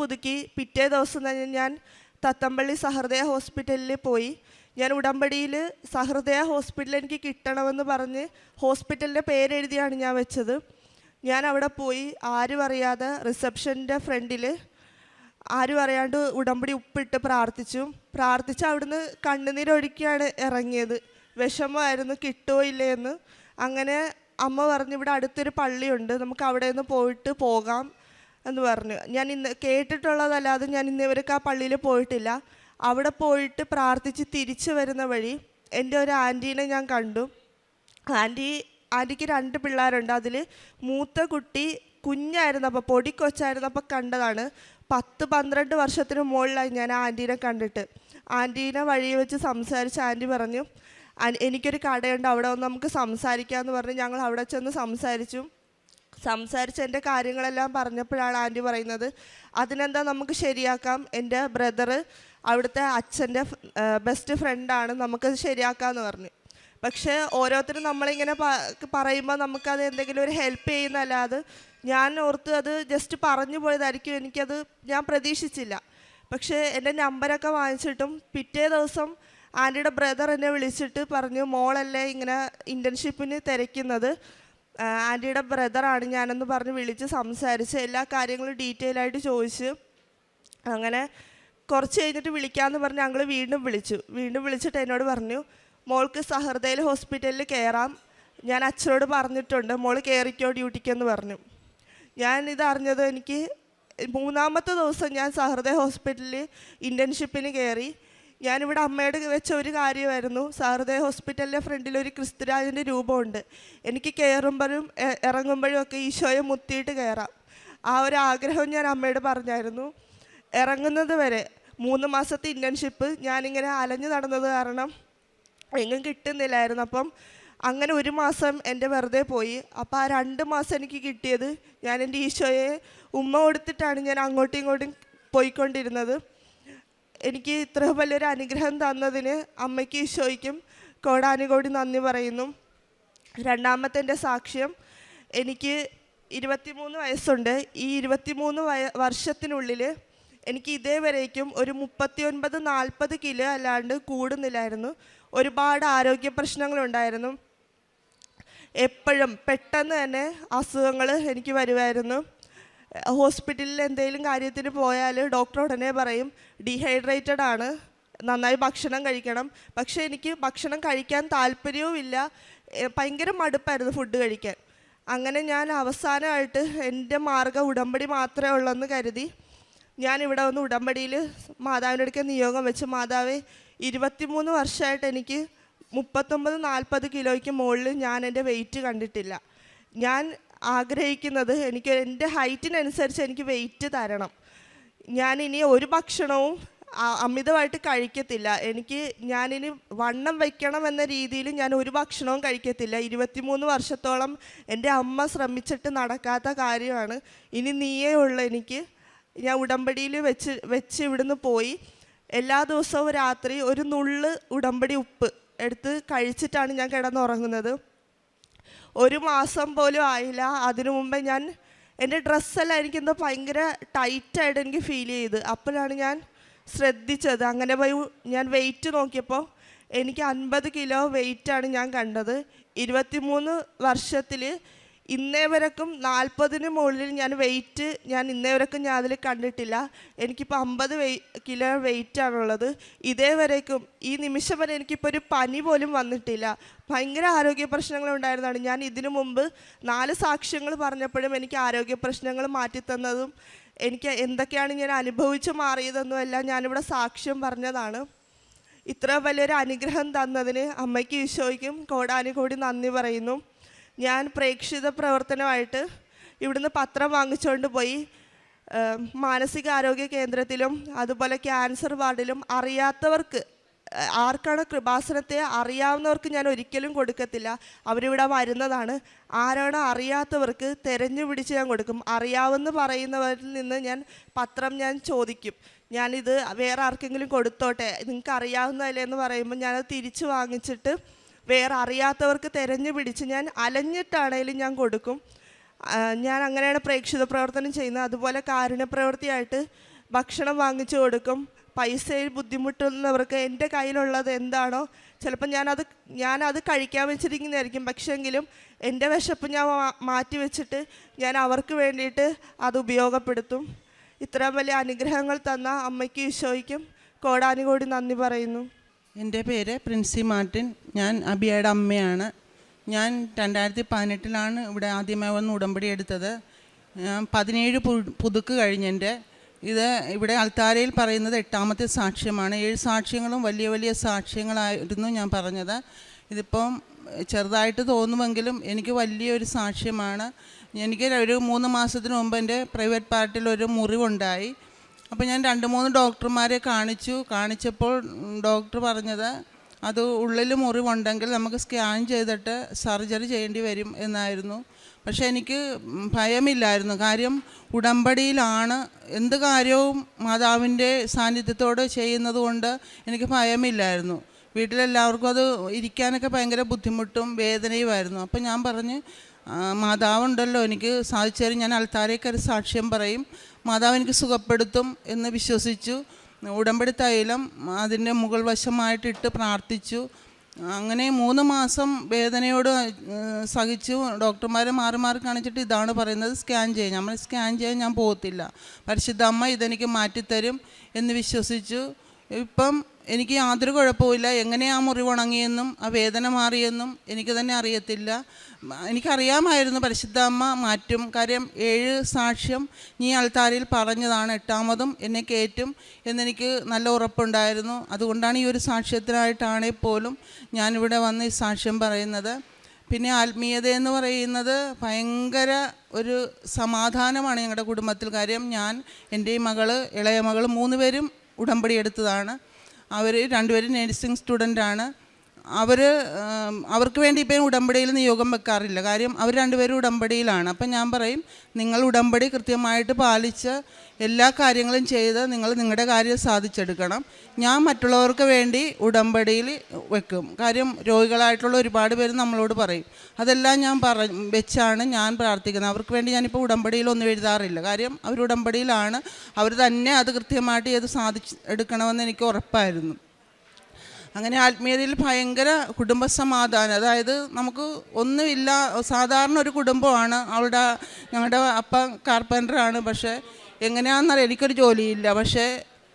പുതുക്കി പിറ്റേ ദിവസം തന്നെ ഞാൻ തത്തമ്പള്ളി സഹൃദയ ഹോസ്പിറ്റലിൽ പോയി. ഞാൻ ഉടമ്പടിയിൽ സഹൃദയ ഹോസ്പിറ്റൽ എനിക്ക് കിട്ടണമെന്ന് പറഞ്ഞ് ഹോസ്പിറ്റലിൻ്റെ പേരെഴുതിയാണ് ഞാൻ വെച്ചത്. ഞാൻ അവിടെ പോയി ആരും അറിയാതെ റിസപ്ഷൻ്റെ ഫ്രണ്ടിൽ ആരും അറിയാണ്ട് ഉടമ്പടി ഉപ്പിട്ട് പ്രാർത്ഥിച്ച് അവിടുന്ന് കണ്ണുനീരൊഴുക്കിയാണ് ഇറങ്ങിയത്. വിഷമമായിരുന്നു, കിട്ടുമോ ഇല്ലേ എന്ന്. അങ്ങനെ അമ്മ പറഞ്ഞു, ഇവിടെ അടുത്തൊരു പള്ളിയുണ്ട്, നമുക്ക് അവിടെ നിന്ന് പോകാം എന്ന് പറഞ്ഞു. ഞാൻ ഇന്ന് കേട്ടിട്ടുള്ളതല്ലാതെ ഞാൻ ഇന്നേവർക്ക് ആ പള്ളിയിൽ പോയിട്ടില്ല. അവിടെ പോയിട്ട് പ്രാർത്ഥിച്ച് തിരിച്ചു വരുന്ന വഴി എൻ്റെ ഒരു ആൻറ്റീനെ ഞാൻ കണ്ടു. ആൻറ്റിക്ക് 2 പിള്ളേരുണ്ട്. അതിൽ മൂത്ത കുട്ടി കുഞ്ഞായിരുന്നപ്പോൾ, പൊടിക്കൊച്ചായിരുന്നപ്പോൾ കണ്ടതാണ്. 10-12 വർഷത്തിന് മുകളിലായി ഞാൻ ആ ആൻറ്റീനെ കണ്ടിട്ട്. ആൻറ്റീനെ വഴി വെച്ച് സംസാരിച്ച് ആൻറ്റി പറഞ്ഞു, എനിക്കൊരു കടയുണ്ട്, അവിടെ വന്ന് നമുക്ക് സംസാരിക്കാമെന്ന് പറഞ്ഞ് ഞങ്ങൾ അവിടെ ചെന്ന് സംസാരിച്ച് എൻ്റെ കാര്യങ്ങളെല്ലാം പറഞ്ഞപ്പോഴാണ് ആൻറ്റി പറയുന്നത്, അതിനെന്താ നമുക്ക് ശരിയാക്കാം, എൻ്റെ ബ്രദർ അവിടുത്തെ അച്ഛൻ്റെ ബെസ്റ്റ് ഫ്രണ്ടാണ്, നമുക്കത് ശരിയാക്കാമെന്ന് പറഞ്ഞു. പക്ഷേ ഓരോരുത്തരും നമ്മളിങ്ങനെ പറയുമ്പോൾ നമുക്കത് എന്തെങ്കിലും ഒരു ഹെൽപ്പ് ചെയ്യുന്നതല്ലാതെ ഞാൻ ഓർത്ത് അത് ജസ്റ്റ് പറഞ്ഞു പോയതായിരിക്കും, ഞാൻ പ്രതീക്ഷിച്ചില്ല. പക്ഷേ എൻ്റെ നമ്പരൊക്കെ വാങ്ങിച്ചിട്ടും പിറ്റേ ദിവസം ആൻറ്റിയുടെ ബ്രദർ എന്നെ വിളിച്ചിട്ട് പറഞ്ഞു, മോളല്ലേ ഇങ്ങനെ ഇൻറ്റേൺഷിപ്പിന് തിരക്കുന്നത്, ആൻറ്റിയുടെ ബ്രദറാണ് ഞാനെന്ന് പറഞ്ഞ് വിളിച്ച് സംസാരിച്ച് എല്ലാ കാര്യങ്ങളും ഡീറ്റെയിൽ ആയിട്ട് ചോദിച്ച്. അങ്ങനെ കുറച്ച് കഴിഞ്ഞിട്ട് വിളിക്കാമെന്ന് പറഞ്ഞ് ഞങ്ങൾ വീണ്ടും വിളിച്ചിട്ട് എന്നോട് പറഞ്ഞു, മോൾക്ക് സഹൃദയ ഹോസ്പിറ്റലിൽ കയറാം, ഞാൻ അച്ഛനോട് പറഞ്ഞിട്ടുണ്ട്, മോൾ കയറിക്കോ ഡ്യൂട്ടിക്കെന്ന് പറഞ്ഞു. ഞാൻ ഇതറിഞ്ഞത് എനിക്ക് 3-ാമത്തെ ദിവസം ഞാൻ സഹൃദയ ഹോസ്പിറ്റലിൽ ഇൻറ്റേൺഷിപ്പിന് കയറി. ഞാനിവിടെ അമ്മയോട് വെച്ച ഒരു കാര്യമായിരുന്നു, സഹൃദയ ഹോസ്പിറ്റലിൻ്റെ ഫ്രണ്ടിൽ ഒരു ക്രിസ്തുരാജൻ്റെ രൂപമുണ്ട്, എനിക്ക് കയറുമ്പോഴും ഇറങ്ങുമ്പോഴും ഒക്കെ ഈശോയെ മുത്തിയിട്ട് കയറാം. ആ ഒരു ആഗ്രഹം ഞാൻ അമ്മയോട് പറഞ്ഞായിരുന്നു. ഇറങ്ങുന്നത് വരെ 3 മാസത്തെ ഇൻറ്റേൺഷിപ്പ് ഞാനിങ്ങനെ അലഞ്ഞു നടന്നത് കാരണം എങ്ങും കിട്ടുന്നില്ലായിരുന്നു. അപ്പം അങ്ങനെ 1 മാസം എൻ്റെ വെറുതെ പോയി. അപ്പോൾ ആ 2 മാസം എനിക്ക് കിട്ടിയത് ഞാൻ എൻ്റെ ഈശോയെ ഉമ്മ കൊടുത്തിട്ടാണ് ഞാൻ അങ്ങോട്ടും ഇങ്ങോട്ടും പോയിക്കൊണ്ടിരുന്നത്. എനിക്ക് ഇത്ര വലിയൊരു അനുഗ്രഹം തന്നതിന് അമ്മയ്ക്കും ഈശോയ്ക്കും കോടാനുകോടി നന്ദി പറയുന്നു. 2ാമത്തെ എൻ്റെ സാക്ഷ്യം, എനിക്ക് 23 വയസ്സുണ്ട്. ഈ 23 വർഷത്തിനുള്ളിൽ എനിക്ക് ഇതേവരേക്കും ഒരു 39-40 കിലോ അല്ലാണ്ട് കൂടുന്നില്ലായിരുന്നു. ഒരുപാട് ആരോഗ്യ പ്രശ്നങ്ങളുണ്ടായിരുന്നു. എപ്പോഴും പെട്ടെന്ന് തന്നെ അസുഖങ്ങൾ എനിക്ക് വരുമായിരുന്നു. ഹോസ്പിറ്റലിൽ എന്തെങ്കിലും കാര്യത്തിന് പോയാൽ ഡോക്ടർ ഉടനെ പറയും ഡീഹൈഡ്രേറ്റഡ് ആണ്, നന്നായി ഭക്ഷണം കഴിക്കണം. പക്ഷേ എനിക്ക് ഭക്ഷണം കഴിക്കാൻ താല്പര്യവും ഇല്ല, ഭയങ്കര മടുപ്പായിരുന്നു ഫുഡ് കഴിക്കാൻ. അങ്ങനെ ഞാൻ അവസാനമായിട്ട് എൻ്റെ മാർഗ്ഗം ഉടമ്പടി മാത്രമേ ഉള്ളെന്ന് കരുതി ഞാനിവിടെ വന്ന് ഉടമ്പടിയിൽ മാതാവിൻ്റെ അടുക്കൽ നിയോഗം വെച്ച്, മാതാവേ 23 വർഷമായിട്ട് എനിക്ക് 39-40 കിലോയ്ക്ക് മുകളിൽ ഞാൻ എൻ്റെ വെയിറ്റ് കണ്ടിട്ടില്ല. ഞാൻ ആഗ്രഹിക്കുന്നത് എനിക്ക് എൻ്റെ ഹൈറ്റിനനുസരിച്ച് എനിക്ക് വെയിറ്റ് തരണം. ഞാനിനി ഒരു ഭക്ഷണവും അമിതമായിട്ട് കഴിക്കത്തില്ല. ഞാനിനി വണ്ണം വയ്ക്കണം എന്ന രീതിയിൽ ഞാൻ ഒരു ഭക്ഷണവും കഴിക്കത്തില്ല. 23 വർഷത്തോളം എൻ്റെ അമ്മ ശ്രമിച്ചിട്ട് നടക്കാത്ത കാര്യമാണ്. ഇനി നീയേ ഉള്ളൂ എനിക്ക്. ഞാൻ ഉടമ്പടിയിൽ വെച്ച് ഇവിടുന്ന് പോയി എല്ലാ ദിവസവും രാത്രി ഒരു നുള്ള് ഉടമ്പടി ഉപ്പ് എടുത്ത് കഴിച്ചിട്ടാണ് ഞാൻ കിടന്നുറങ്ങുന്നത്. 1 മാസം പോലും ആയില്ല. അതിനു മുമ്പേ എൻ്റെ ഡ്രസ്സെല്ലാം എനിക്കെന്തോ ഭയങ്കര ടൈറ്റായിട്ട് എനിക്ക് ഫീൽ ചെയ്ത്. അപ്പോഴാണ് ഞാൻ ശ്രദ്ധിച്ചത്. അങ്ങനെ പോയി ഞാൻ വെയിറ്റ് നോക്കിയപ്പോൾ എനിക്ക് 50 കിലോ വെയിറ്റാണ് ഞാൻ കണ്ടത്. 23 വർഷത്തിൽ ഇന്നേ വരെക്കും 40-ന് മുകളിൽ ഞാൻ ഇന്നേ വരെക്കും ഞാൻ അതിൽ കണ്ടിട്ടില്ല. എനിക്കിപ്പോൾ 50 കിലോ വെയിറ്റാണുള്ളത്. ഇതേ വരേക്കും ഈ നിമിഷം വരെ എനിക്കിപ്പോൾ ഒരു പനി പോലും വന്നിട്ടില്ല. ഭയങ്കര ആരോഗ്യ പ്രശ്നങ്ങളുണ്ടായിരുന്നതാണ്. ഞാൻ ഇതിനു മുമ്പ് 4 സാക്ഷ്യങ്ങൾ പറഞ്ഞപ്പോഴും എനിക്ക് ആരോഗ്യ പ്രശ്നങ്ങൾ മാറ്റിത്തന്നതും എനിക്ക് എന്തൊക്കെയാണ് ഞാൻ അനുഭവിച്ച് മാറിയതെന്നും എല്ലാം ഞാനിവിടെ സാക്ഷ്യം പറഞ്ഞതാണ്. ഇത്ര വലിയൊരു അനുഗ്രഹം തന്നതിന് അമ്മയ്ക്കും ഈശോയ്ക്കും കോടാനുകോടി നന്ദി പറയുന്നു. ഞാൻ പ്രേക്ഷിത പ്രവർത്തനമായിട്ട് ഇവിടുന്ന് പത്രം വാങ്ങിച്ചുകൊണ്ട് പോയി മാനസികാരോഗ്യ കേന്ദ്രത്തിലും അതുപോലെ ക്യാൻസർ വാർഡിലും അറിയാത്തവർക്ക്, ആർക്കാണ് കൃപാസനത്തെ അറിയാവുന്നവർക്ക് ഞാൻ ഒരിക്കലും കൊടുക്കത്തില്ല. അവരിവിടെ വരുന്നതാണ്. ആരാണ് അറിയാത്തവർക്ക് തിരഞ്ഞു പിടിച്ച് ഞാൻ കൊടുക്കും. അറിയാവുന്ന പറയുന്നവരിൽ നിന്ന് പത്രം ഞാൻ ചോദിക്കും, ഞാനിത് വേറെ ആർക്കെങ്കിലും കൊടുത്തോട്ടെ, നിങ്ങൾക്ക് അറിയാവുന്നതല്ലേ എന്ന് പറയുമ്പോൾ ഞാനത് തിരിച്ച് വാങ്ങിച്ചിട്ട് വേറെ അറിയാത്തവർക്ക് തിരഞ്ഞു പിടിച്ച് ഞാൻ അലഞ്ഞിട്ടാണേലും ഞാൻ കൊടുക്കും. ഞാൻ അങ്ങനെയാണ് പ്രേക്ഷിത പ്രവർത്തനം ചെയ്യുന്നത്. അതുപോലെ കാരുണ്യ പ്രവൃത്തിയായിട്ട് ഭക്ഷണം വാങ്ങിച്ചു കൊടുക്കും. പൈസയിൽ ബുദ്ധിമുട്ടുന്നവർക്ക് എൻ്റെ കയ്യിലുള്ളത് എന്താണോ, ചിലപ്പോൾ ഞാനത് കഴിക്കാൻ വെച്ചിരിക്കുന്നതായിരിക്കും, പക്ഷേങ്കിലും എൻ്റെ വിശപ്പ് ഞാൻ മാറ്റി വെച്ചിട്ട് ഞാൻ അവർക്ക് വേണ്ടിയിട്ട് അത് ഉപയോഗപ്പെടുത്തും. ഇത്രയും വലിയ അനുഗ്രഹങ്ങൾ തന്ന അമ്മയ്ക്കും ഈശോയ്ക്കും കോടാനുകോടി നന്ദി പറയുന്നു.
എൻ്റെ പേര് പ്രിൻസി മാർട്ടിൻ. ഞാൻ അബിയയുടെ അമ്മയാണ്. ഞാൻ 2018 ഇവിടെ ആദ്യമായി വന്ന് ഉടമ്പടി എടുത്തത്. 17 പുതുക്ക് കഴിഞ്ഞെൻ്റെ ഇത് ഇവിടെ അൾത്താരയിൽ പറയുന്നത് 8ാമത്തെ സാക്ഷ്യമാണ്. 7 സാക്ഷ്യങ്ങളും വലിയ വലിയ സാക്ഷ്യങ്ങളായിരുന്നു ഞാൻ പറഞ്ഞത്. ഇതിപ്പം ചെറുതായിട്ട് തോന്നുമെങ്കിലും എനിക്ക് വലിയൊരു സാക്ഷ്യമാണ്. എനിക്ക് ഒരു 3 മാസത്തിന് മുമ്പ് എൻ്റെ പ്രൈവറ്റ് പാർട്ടിൽ ഒരു മുറിവുണ്ടായി. അപ്പോൾ ഞാൻ 2-3 ഡോക്ടർമാരെ കാണിച്ചപ്പോൾ ഡോക്ടർ പറഞ്ഞത് അത് ഉള്ളിൽ മുറിവുണ്ടെങ്കിൽ നമുക്ക് സ്കാൻ ചെയ്തിട്ട് സർജറി ചെയ്യേണ്ടി വരും എന്നായിരുന്നു. പക്ഷേ എനിക്ക് ഭയമില്ലായിരുന്നു. കാര്യം ഉടമ്പടിയിലാണ് എന്ത് കാര്യവും മാതാവിൻ്റെ സാന്നിധ്യത്തോട് ചെയ്യുന്നത് കൊണ്ട് എനിക്ക് ഭയമില്ലായിരുന്നു. വീട്ടിലെല്ലാവർക്കും അത് ഇരിക്കാനൊക്കെ ഭയങ്കര ബുദ്ധിമുട്ടും വേദനയുമായിരുന്നു. അപ്പോൾ ഞാൻ പറഞ്ഞ് മാതാവുണ്ടല്ലോ, എനിക്ക് സാധിച്ചേരും, ഞാൻ അൾത്താരയ്ക്കൊരു സാക്ഷ്യം പറയും, മാതാവ് എനിക്ക് സുഖപ്പെടുത്തും എന്ന് വിശ്വസിച്ചു. ഉടമ്പടി തൈലം അതിൻ്റെ മുകൾ വശമായിട്ടിട്ട് പ്രാർത്ഥിച്ചു. അങ്ങനെ 3 മാസം വേദനയോട് സഹിച്ചു. ഡോക്ടർമാരെ മാറി മാറി കാണിച്ചിട്ട് ഇതാണ് പറയുന്നത്, സ്കാൻ ചെയ്യാൻ. നമ്മൾ സ്കാൻ ചെയ്യാൻ ഞാൻ പോകത്തില്ല, പരിശുദ്ധ അമ്മ ഇതെനിക്ക് മാറ്റിത്തരും എന്ന് വിശ്വസിച്ചു. ഇപ്പം എനിക്ക് യാതൊരു കുഴപ്പമില്ല. എങ്ങനെ ആ മുറിവ് ഉണങ്ങിയെന്നും ആ വേദന മാറിയെന്നും എനിക്ക് തന്നെ അറിയത്തില്ല. എനിക്കറിയാമായിരുന്നു പരിശുദ്ധ അമ്മ മാറ്റും. കാര്യം 7 സാക്ഷ്യം നീ അൾത്താരയിൽ പറഞ്ഞതാണ്, 8ാമതും എന്നെ കയറ്റും എന്നെനിക്ക് നല്ല ഉറപ്പുണ്ടായിരുന്നു. അതുകൊണ്ടാണ് ഈ ഒരു സാക്ഷ്യത്തിനായിട്ടാണെങ്കിൽ പോലും ഞാനിവിടെ വന്ന് ഈ സാക്ഷ്യം പറയുന്നത്. പിന്നെ ആത്മീയത എന്ന് പറയുന്നത് ഭയങ്കര ഒരു സമാധാനമാണ് ഞങ്ങളുടെ കുടുംബത്തിൽ. കാര്യം ഞാൻ, എൻ്റെ മകള്, ഇളയ മകൾ 3 പേരും ഉടമ്പടി എടുത്തതാണ്. അവർ 2 പേരും നേഴ്സിംഗ് സ്റ്റുഡൻ്റാണ്. അവർക്ക് വേണ്ടി ഇപ്പം ഉടമ്പടിയിൽ നിയോഗം വെക്കാറില്ല. കാര്യം അവർ 2 പേരും ഉടമ്പടിയിലാണ്. അപ്പം ഞാൻ പറയും, നിങ്ങൾ ഉടമ്പടി കൃത്യമായിട്ട് പാലിച്ച് എല്ലാ കാര്യങ്ങളും ചെയ്ത് നിങ്ങൾ നിങ്ങളുടെ കാര്യം സാധിച്ചെടുക്കണം. ഞാൻ മറ്റുള്ളവർക്ക് വേണ്ടി ഉടമ്പടിയിൽ വെക്കും. കാര്യം രോഗികളായിട്ടുള്ള ഒരുപാട് പേര് നമ്മളോട് പറയും. അതെല്ലാം ഞാൻ വെച്ചാണ് ഞാൻ പ്രാർത്ഥിക്കുന്നത്. അവർക്ക് വേണ്ടി ഞാനിപ്പോൾ ഉടമ്പടിയിലൊന്നും എഴുതാറില്ല. കാര്യം അവർ ഉടമ്പടിയിലാണ്, അവർ തന്നെ അത് കൃത്യമായിട്ട് ചെയ്ത് എടുക്കണമെന്ന് എനിക്ക് ഉറപ്പായിരുന്നു. അങ്ങനെ ആത്മീയതയിൽ ഭയങ്കര കുടുംബസമാധാനം. അതായത് നമുക്ക് ഒന്നുമില്ല, സാധാരണ ഒരു കുടുംബമാണ്. ഞങ്ങളുടെ അപ്പ കാർപ്പൻ്ററാണ്. പക്ഷേ എങ്ങനെയാണെന്നറിയാം, എനിക്കൊരു ജോലിയില്ല. പക്ഷേ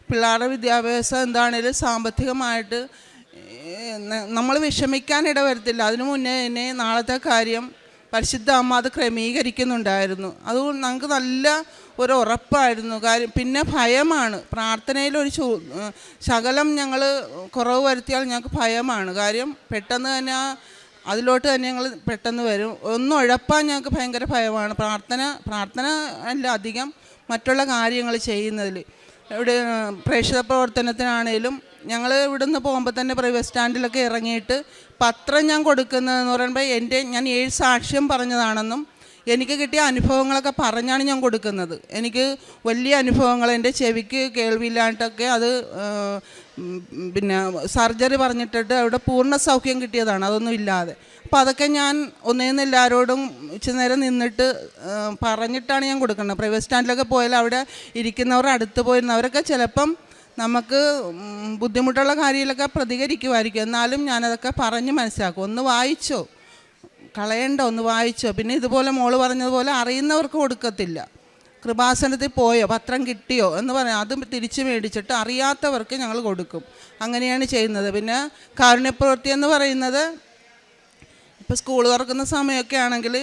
പിള്ളേരുടെ വിദ്യാഭ്യാസം എന്താണേലും സാമ്പത്തികമായിട്ട് നമ്മൾ വിഷമിക്കാൻ ഇടവരത്തില്ല. അതിനു മുന്നേ തന്നെ നാളത്തെ കാര്യം പരിശുദ്ധ അമ്മ അത് ക്രമീകരിക്കുന്നുണ്ടായിരുന്നു. അതുകൊണ്ട് നമുക്ക് നല്ല ഒരു ഉറപ്പായിരുന്നു. കാര്യം പിന്നെ ഭയമാണ്. പ്രാർത്ഥനയിലൊരു ശകലം ഞങ്ങൾ കുറവ് വരുത്തിയാൽ ഞങ്ങൾക്ക് ഭയമാണ്. കാര്യം പെട്ടെന്ന് തന്നെ അതിലോട്ട് തന്നെ ഞങ്ങൾ പെട്ടെന്ന് വരും. ഒന്നും ഉഴപ്പാൻ ഞങ്ങൾക്ക് ഭയങ്കര ഭയമാണ്. പ്രാർത്ഥന അല്ല, അധികം മറ്റുള്ള കാര്യങ്ങൾ ചെയ്യുന്നതിൽ. ഇവിടെ പ്രേക്ഷിത പ്രവർത്തനത്തിനാണേലും ഞങ്ങൾ ഇവിടുന്ന് പോകുമ്പോൾ തന്നെ പ്രൈവറ്റ് സ്റ്റാൻഡിലൊക്കെ ഇറങ്ങിയിട്ട് പത്രം ഞാൻ കൊടുക്കുന്നതെന്ന് പറയുമ്പോൾ ഞാൻ 7 സാക്ഷ്യം പറഞ്ഞതാണെന്നും എനിക്ക് കിട്ടിയ അനുഭവങ്ങളൊക്കെ പറഞ്ഞാണ് ഞാൻ കൊടുക്കുന്നത്. എനിക്ക് വലിയ അനുഭവങ്ങൾ, എൻ്റെ ചെവിക്ക് കേൾവിയില്ലാണ്ടൊക്കെ അത് പിന്നെ സർജറി പറഞ്ഞിട്ടിട്ട് അവിടെ പൂർണ്ണ സൗഖ്യം കിട്ടിയതാണ്, അതൊന്നും ഇല്ലാതെ. അപ്പോൾ അതൊക്കെ ഞാൻ ഒന്നേന്ന് എല്ലാവരോടും ഇച്ചിരി നേരം നിന്നിട്ട് പറഞ്ഞിട്ടാണ് ഞാൻ കൊടുക്കുന്നത്. പ്രൈവറ്റ് സ്റ്റാൻഡിലൊക്കെ പോയാൽ അവിടെ ഇരിക്കുന്നവരുടെ അടുത്ത് പോയിരുന്നവരൊക്കെ ചിലപ്പം നമുക്ക് ബുദ്ധിമുട്ടുള്ള കാര്യങ്ങളൊക്കെ പ്രതികരിക്കുമായിരിക്കും. എന്നാലും ഞാനതൊക്കെ പറഞ്ഞ് മനസ്സിലാക്കും. ഒന്ന് വായിച്ചോ, കളയണ്ട, ഒന്ന് വായിച്ചോ. പിന്നെ ഇതുപോലെ മോള് പറഞ്ഞതുപോലെ അറിയുന്നവർക്ക് കൊടുക്കത്തില്ല. കൃപാസനത്തിൽ പോയോ, പത്രം കിട്ടിയോ എന്ന് പറയാം, അതും തിരിച്ച് മേടിച്ചിട്ട് അറിയാത്തവർക്ക് ഞങ്ങൾ കൊടുക്കും. അങ്ങനെയാണ് ചെയ്യുന്നത്. പിന്നെ കാരുണ്യപ്രവൃത്തി എന്ന് പറയുന്നത് ഇപ്പോൾ സ്കൂൾ തുറക്കുന്ന സമയമൊക്കെ ആണെങ്കിൽ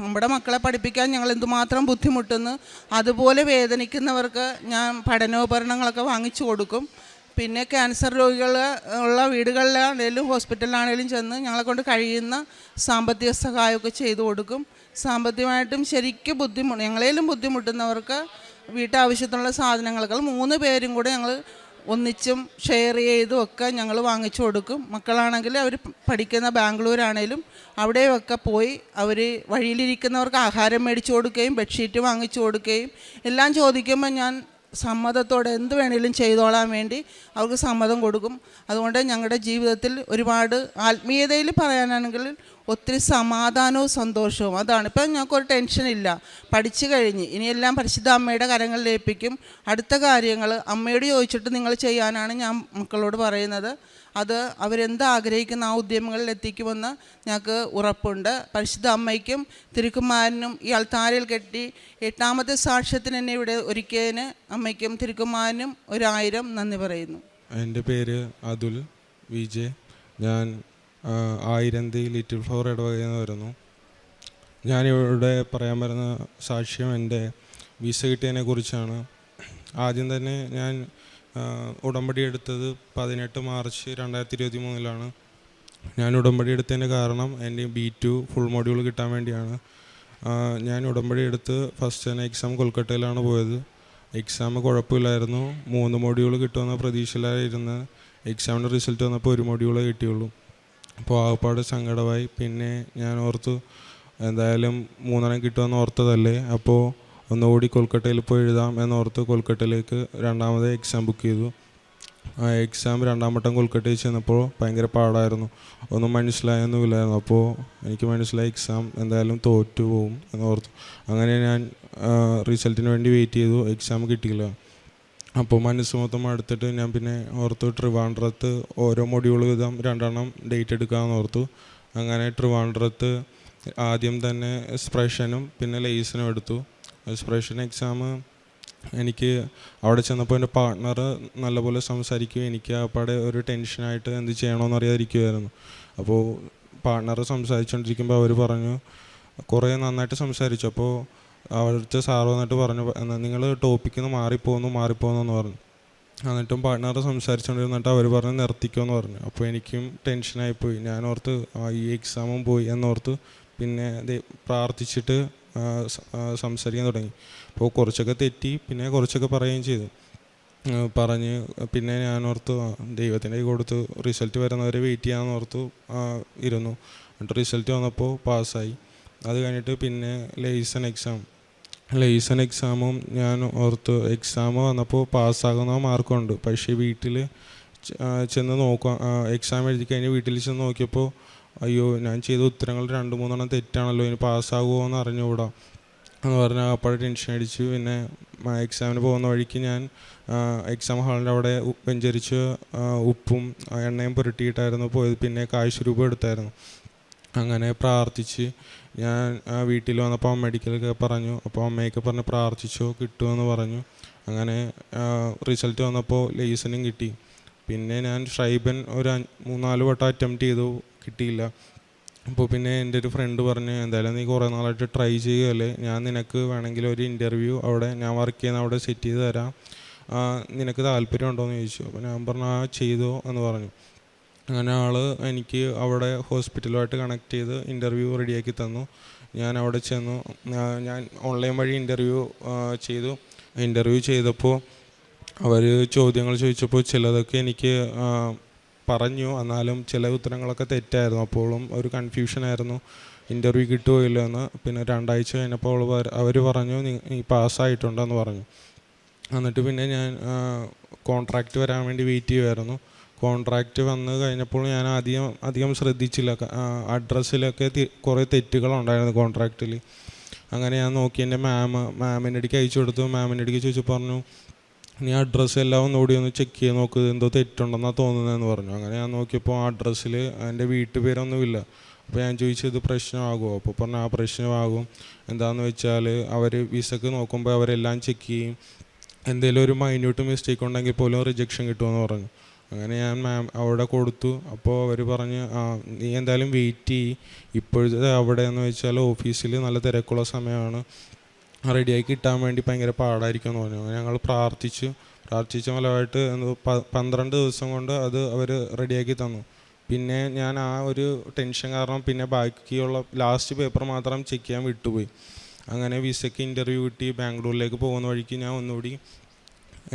നമ്മുടെ മക്കളെ പഠിപ്പിക്കാൻ ഞങ്ങൾ എന്തുമാത്രം ബുദ്ധിമുട്ടുന്നു, അതുപോലെ വേദനിക്കുന്നവർക്ക് ഞാൻ പഠനോപകരണങ്ങളൊക്കെ വാങ്ങിച്ചു കൊടുക്കും. പിന്നെ ക്യാൻസർ രോഗികൾ ഉള്ള വീടുകളിലാണേലും ഹോസ്പിറ്റലിലാണേലും ചെന്ന് ഞങ്ങളെ കൊണ്ട് കഴിയുന്ന സാമ്പത്തിക സഹായമൊക്കെ ചെയ്തു കൊടുക്കും. സാമ്പത്തികമായിട്ടും ശരിക്കും ഞങ്ങളേലും ബുദ്ധിമുട്ടുന്നവർക്ക് വീട്ടാവശ്യത്തിനുള്ള സാധനങ്ങളൊക്കെ 3 പേരും കൂടെ ഞങ്ങൾ ഒന്നിച്ചും ഷെയർ ചെയ്തും ഒക്കെ ഞങ്ങൾ വാങ്ങിച്ചു കൊടുക്കും. മക്കളാണെങ്കിൽ അവർ പഠിക്കുന്ന ബാംഗ്ലൂരാണേലും അവിടെയൊക്കെ പോയി അവർ വഴിയിലിരിക്കുന്നവർക്ക് ആഹാരം മേടിച്ചു കൊടുക്കുകയും ബെഡ്ഷീറ്റ് വാങ്ങിച്ചു കൊടുക്കുകയും എല്ലാം ചോദിക്കുമ്പോൾ ഞാൻ സമ്മതത്തോടെ എന്ത് വേണേലും ചെയ്തോളാൻ വേണ്ടി അവർക്ക് സമ്മതം കൊടുക്കും. അതുകൊണ്ട് ഞങ്ങളുടെ ജീവിതത്തിൽ ഒരുപാട് ആത്മീയതയിൽ പറയാനാണെങ്കിൽ ഒത്തിരി സമാധാനവും സന്തോഷവും. അതാണ് ഇപ്പം ഞങ്ങൾക്കൊരു ടെൻഷനില്ല. പഠിച്ചു കഴിഞ്ഞ് ഇനിയെല്ലാം പരിശുദ്ധ അമ്മയുടെ കരങ്ങളിൽ ഏൽപ്പിക്കും. അടുത്ത കാര്യങ്ങൾ അമ്മയോട് ചോദിച്ചിട്ട് നിങ്ങൾ ചെയ്യാനാണ് ഞാൻ മക്കളോട് പറയുന്നത്. അത് അവരെന്താഗ്രഹിക്കുന്ന ആ ഉദ്യമങ്ങളിൽ എത്തിക്കുമെന്ന് ഞങ്ങൾക്ക് ഉറപ്പുണ്ട്. പരിശുദ്ധ അമ്മയ്ക്കും തിരുക്കുമാരനും ഈ അൾത്താരയിൽ കെട്ടി 8ാമത്തെ സാക്ഷ്യത്തിന് എന്നെ ഇവിടെ ഒരുക്കിയതിന് അമ്മയ്ക്കും തിരുക്കുമാരനും 1000 നന്ദി പറയുന്നു.
എൻ്റെ പേര് അതുൽ വിജയ്. ഞാൻ ആയിരന്തി ലിറ്റിൽ ഫ്ലവർ ഇടവകയിൽ നിന്ന് വരുന്നു. ഞാനിവിടെ പറയാൻ വരുന്ന സാക്ഷ്യം എൻ്റെ വിസ കിട്ടിയതിനെ കുറിച്ചാണ്. ആദ്യം തന്നെ ഞാൻ ഉടമ്പടി എടുത്തത് 18 മാർച്ച് 2023 ഞാൻ ഉടമ്പടി എടുത്തതിൻ്റെ കാരണം എൻ്റെ B2 ഫുൾ മോഡ്യൂൾ കിട്ടാൻ വേണ്ടിയാണ്. ഞാൻ ഉടമ്പടി എടുത്ത് ഫസ്റ്റ് തന്നെ എക്സാം കൊൽക്കട്ടയിലാണ് പോയത്. എക്സാം കുഴപ്പമില്ലായിരുന്നു. 3 മോഡ്യൂൾ കിട്ടുമെന്ന പ്രതീക്ഷയിലായിരുന്നു. എക്സാമിൻ്റെ റിസൾട്ട് വന്നപ്പോൾ 1 മോഡ്യൂളേ കിട്ടിയുള്ളൂ. അപ്പോൾ ആകപ്പാട് സങ്കടമായി. പിന്നെ ഞാൻ ഓർത്തു എന്തായാലും 3 കിട്ടുമെന്ന് ഓർത്തതല്ലേ, അപ്പോൾ ഒന്നുകൂടി കൊൽക്കട്ടയിൽ പോയി എഴുതാം എന്നോർത്ത് കൊൽക്കട്ടയിലേക്ക് 2ാമത് എക്സാം ബുക്ക് ചെയ്തു. ആ എക്സാം 2ാം വട്ടം കൊൽക്കട്ടയിൽ ചെന്നപ്പോൾ ഭയങ്കര പാടായിരുന്നു. ഒന്നും മനസ്സിലായൊന്നുമില്ലായിരുന്നു. അപ്പോൾ എനിക്ക് മനസ്സിലായി എക്സാം എന്തായാലും തോറ്റു പോവും എന്നോർത്തു. അങ്ങനെ ഞാൻ റിസൾട്ടിന് വേണ്ടി വെയിറ്റ് ചെയ്തു. എക്സാം കിട്ടിയില്ല. അപ്പോൾ മനസ്സ് മൊത്തം അടുത്തിട്ട് ഞാൻ പിന്നെ ഓർത്തു ട്രിവാൻഡ്രത്ത് ഓരോ മൊഡ്യൂൾ വീതം 2 ഡേറ്റ് എടുക്കാമെന്ന് ഓർത്തു. അങ്ങനെ ട്രിവാൻഡ്രത്ത് ആദ്യം തന്നെ എക്സ്പ്രഷനും പിന്നെ ലേസനും എടുത്തു. എക്സ്പ്രഷൻ എക്സാം എനിക്ക് അവിടെ ചെന്നപ്പോൾ എൻ്റെ പാർട്ട്ണർ നല്ലപോലെ സംസാരിക്കുകയും എനിക്ക് അപ്പാടെ ഒരു ടെൻഷനായിട്ട് എന്ത് ചെയ്യണമെന്ന് അറിയാതിരിക്കുമായിരുന്നു. അപ്പോൾ പാർട്ട്ണർ സംസാരിച്ചുകൊണ്ടിരിക്കുമ്പോൾ അവർ പറഞ്ഞു, കുറേ നന്നായിട്ട് സംസാരിച്ചു. അപ്പോൾ അവിടുത്തെ സാറ് വന്നിട്ട് പറഞ്ഞു, നിങ്ങൾ ടോപ്പിക്കിൽ നിന്ന് മാറിപ്പോകുന്നു എന്ന് പറഞ്ഞു. എന്നിട്ടും പാർട്ട്ണർ സംസാരിച്ചുകൊണ്ടിരുന്നിട്ട് അവർ പറഞ്ഞ് നിർത്തിക്കുമെന്ന് പറഞ്ഞു. അപ്പോൾ എനിക്കും ടെൻഷനായിപ്പോയി. ഞാനോർത്ത് ഈ എക്സാമും പോയി എന്നോർത്ത് പിന്നെ പ്രാർത്ഥിച്ചിട്ട് സംസാരിക്കാൻ തുടങ്ങി. അപ്പോൾ കുറച്ചൊക്കെ തെറ്റി, പിന്നെ കുറച്ചൊക്കെ പറയുകയും ചെയ്തു. പറഞ്ഞ് പിന്നെ ഞാനോർത്തു ദൈവത്തിൻ്റെ കൈ കൊടുത്ത് റിസൾട്ട് വരുന്നവരെ വെയിറ്റ് ചെയ്യാമെന്ന് ഓർത്തു ഇരുന്നു. എന്നിട്ട് റിസൾട്ട് വന്നപ്പോൾ പാസ്സായി. അത് കഴിഞ്ഞിട്ട് പിന്നെ ലേസൺ എക്സാമും ഞാൻ ഓർത്തു എക്സാം വന്നപ്പോൾ പാസ്സാകുന്ന മാർക്കുണ്ട്. പക്ഷേ വീട്ടിൽ ചെന്ന് നോക്കാം, എക്സാം എഴുതി കഴിഞ്ഞ് വീട്ടിൽ ചെന്ന് നോക്കിയപ്പോൾ അയ്യോ ഞാൻ ചെയ്ത ഉത്തരങ്ങൾ 2-3 തെറ്റാണല്ലോ, ഇനി പാസ്സാകുമോ എന്ന് അറിഞ്ഞുകൂടാ എന്ന് പറഞ്ഞാൽ അപ്പോഴേ ടെൻഷൻ അടിച്ചു. പിന്നെ എക്സാമിന് പോകുന്ന വഴിക്ക് ഞാൻ എക്സാം ഹാളിൻ്റെ അവിടെ വെഞ്ചരിച്ച് ഉപ്പും എണ്ണയും പുരട്ടിയിട്ടായിരുന്നു പോയത്. പിന്നെ കാശ് രൂപ എടുത്തായിരുന്നു. അങ്ങനെ പ്രാർത്ഥിച്ച് ഞാൻ വീട്ടിൽ വന്നപ്പോൾ അമ്മയ്ക്കൊക്കെ പറഞ്ഞു. അപ്പോൾ അമ്മയൊക്കെ പറഞ്ഞ് പ്രാർത്ഥിച്ചോ കിട്ടുമെന്ന് പറഞ്ഞു. അങ്ങനെ റിസൾട്ട് വന്നപ്പോൾ ലേസനും കിട്ടി. പിന്നെ ഞാൻ ഷൈബൻ ഒരു 3-4 വട്ടം അറ്റംപ്റ്റ് ചെയ്തു, കിട്ടിയില്ല. അപ്പോൾ പിന്നെ എൻ്റെ ഒരു ഫ്രണ്ട് പറഞ്ഞ് എന്തായാലും നീ കുറേ നാളായിട്ട് ട്രൈ ചെയ്യുകയല്ലേ, ഞാൻ നിനക്ക് വേണമെങ്കിൽ ഒരു ഇൻ്റർവ്യൂ അവിടെ ഞാൻ വർക്ക് ചെയ്യുന്ന അവിടെ സെറ്റ് ചെയ്ത് തരാം, നിനക്ക് താല്പര്യം ഉണ്ടോ എന്ന് ചോദിച്ചു. അപ്പോൾ ഞാൻ പറഞ്ഞു ചെയ്തോ എന്ന് പറഞ്ഞു. അങ്ങനെ ആൾ എനിക്ക് അവിടെ ഹോസ്പിറ്റലുമായിട്ട് കണക്ട് ചെയ്ത് ഇൻ്റർവ്യൂ റെഡിയാക്കി തന്നു. ഞാൻ അവിടെ ചെന്നു. ഞാൻ ഓൺലൈൻ വഴി ഇൻ്റർവ്യൂ ചെയ്തു. ഇൻ്റർവ്യൂ ചെയ്തപ്പോൾ അവർ ചോദ്യങ്ങൾ ചോദിച്ചപ്പോൾ ചിലതൊക്കെ എനിക്ക് പറഞ്ഞു, എന്നാലും ചില ഉത്തരങ്ങളൊക്കെ തെറ്റായിരുന്നു. അപ്പോഴും ഒരു കൺഫ്യൂഷനായിരുന്നു, ഇൻ്റർവ്യൂ കിട്ടുമോ ഇല്ല എന്ന്. പിന്നെ 2 ആഴ്ച കഴിഞ്ഞപ്പോൾ അവർ പറഞ്ഞു നീ പാസ്സായിട്ടുണ്ടെന്ന് പറഞ്ഞു. എന്നിട്ട് പിന്നെ ഞാൻ കോൺട്രാക്റ്റ് വരാൻ വേണ്ടി വെയിറ്റ് ചെയ്യുമായിരുന്നു. കോൺട്രാക്റ്റ് വന്ന് കഴിഞ്ഞപ്പോൾ ഞാൻ അധികം ശ്രദ്ധിച്ചില്ല. അഡ്രസ്സിലൊക്കെ കുറേ തെറ്റുകളുണ്ടായിരുന്നു കോൺട്രാക്റ്റിൽ. അങ്ങനെ ഞാൻ നോക്കി എൻ്റെ മാമിൻ്റെ അടുക്ക് അയച്ചു കൊടുത്തു. മാമിൻ്റെ അടുക്ക് ചോദിച്ചു പറഞ്ഞു നീ അഡ്രസ്സ് എല്ലാം ഒന്നുകൂടി ഒന്ന് ചെക്ക് ചെയ്ത് നോക്ക്, എന്തോ തെറ്റുണ്ടെന്നാണ് തോന്നുന്നതെന്ന് പറഞ്ഞു. അങ്ങനെ ഞാൻ നോക്കിയപ്പോൾ ആ അഡ്രസ്സിൽ എൻ്റെ വീട്ടുപേരൊന്നുമില്ല. അപ്പോൾ ഞാൻ ചോദിച്ചു ഇത് പ്രശ്നമാകുമോ? അപ്പോൾ പറഞ്ഞു ആ പ്രശ്നമാകും. എന്താണെന്ന് വെച്ചാൽ അവർ വിസക്ക് നോക്കുമ്പോൾ അവരെല്ലാം ചെക്ക് ചെയ്യും, എന്തെങ്കിലും ഒരു മൈന്യൂട്ട് മിസ്റ്റേക്ക് ഉണ്ടെങ്കിൽ പോലും റിജക്ഷൻ കിട്ടുമെന്ന് പറഞ്ഞു. അങ്ങനെ ഞാൻ അവിടെ കൊടുത്തു. അപ്പോൾ അവർ പറഞ്ഞ് നീ എന്തായാലും വെയിറ്റ് ചെയ്യ്, ഇപ്പോഴത്തെ അവിടെ എന്ന് വെച്ചാൽ ഓഫീസിൽ നല്ല തിരക്കുള്ള സമയമാണ്, റെഡിയായി കിട്ടാൻ വേണ്ടി ഭയങ്കര പാടായിരിക്കും എന്ന് പറഞ്ഞു. ഞങ്ങൾ പ്രാർത്ഥിച്ച ഫലമായിട്ട് 12 ദിവസം കൊണ്ട് അത് അവർ റെഡിയാക്കി തന്നു. പിന്നെ ഞാൻ ആ ഒരു ടെൻഷൻ കാരണം പിന്നെ ബാക്കിയുള്ള ലാസ്റ്റ് പേപ്പർ മാത്രം ചെക്ക് ചെയ്യാൻ വിട്ടുപോയി. അങ്ങനെ വിസയ്ക്ക് ഇൻ്റർവ്യൂ കിട്ടി. ബാംഗ്ലൂരിലേക്ക് പോകുന്ന വഴിക്ക് ഞാൻ ഒന്നുകൂടി